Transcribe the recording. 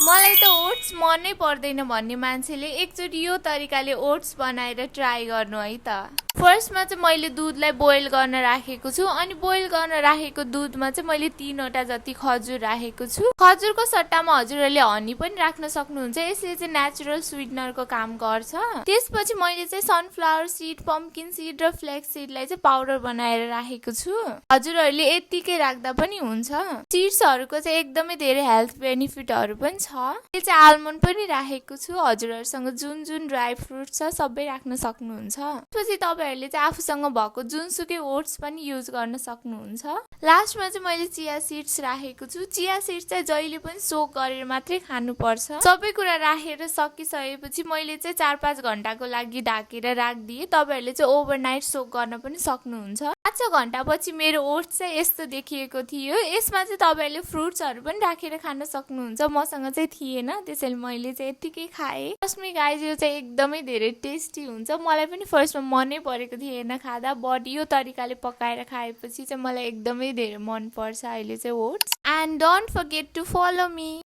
मलाई त ओट्स मनै पर्दैन भन्ने मान्छेले एकचोटि यो तरिकाले ओट्स बनाएर ट्राई गर्नु है त। फर्स्टमा चाहिँ मैले दुधलाई बोइल गर्न राखेको छु अनि बोइल गर्न राखेको दुधमा चाहिँ मैले 3वटा जति खजुर राखेको छु। खजुरको सट्टामा हजुरहरूले हनी पनि राख्न सक्नुहुन्छ, यसले चाहिँ नेचुरल स्विटनरको काम गर्छ। त्यसपछि मैले चाहिँ सनफ्लावर सिड, पम्पकिन सिड र फ्लेक्स सिडलाई चाहिँ पाउडर बनाएर राखेको छु। हजुरहरूले यतिकै राख्दा पनि हुन्छ। सिड्सहरूको चाहिँ एकदमै धेरै हेल्थ बेनिफिटहरू पनि छ। यो चाहिँ आलमन्ड पनि राखेको छु। हजुरहरूसँग जुन जुन ड्राई फ्रुट छ सबै राख्न सक्नुहुन्छ। त्यसपछि तपाईहरुले चाहिँ आफूसँग भएको जुनसुकै ओट्स पनि युज गर्न सक्नुहुन्छ। लास्टमा चाहिँ मैले चिया सिड्स राखेको छु। चिया सिड्स चाहिँ जहिले पनि सोक गरेर मात्रै खानुपर्छ। सबै कुरा राखेर सकिसकेपछि मैले चाहिँ 4-5 घण्टाको लागि ढाकेर राखिदिए। तपाईहरुले चाहिँ ओभरनाइट सोक गर्न पनि सक्नुहुन्छ। 5 घण्टापछि मेरो ओट्स चाहिँ यस्तो देखिएको थियो। यसमा चाहिँ तपाईहरुले फ्रुट्सहरु पनि राखेर खान सक्नुहुन्छ। मसँग चाहिँ थिएन, त्यसैले मैले चाहिँ यतिकै खाएँ। ट्रस्ट मी गाइज, यो चाहिँ एकदमै धेरै टेस्टी हुन्छ। मलाई पनि फर्स्टमा मनै परेको थिएन खाँदा, बट यो तरिकाले पकाएर खाएपछि चाहिँ मलाई एकदमै धेरै मन पर्छ अहिले चाहिँ oats. And don't forget to follow me.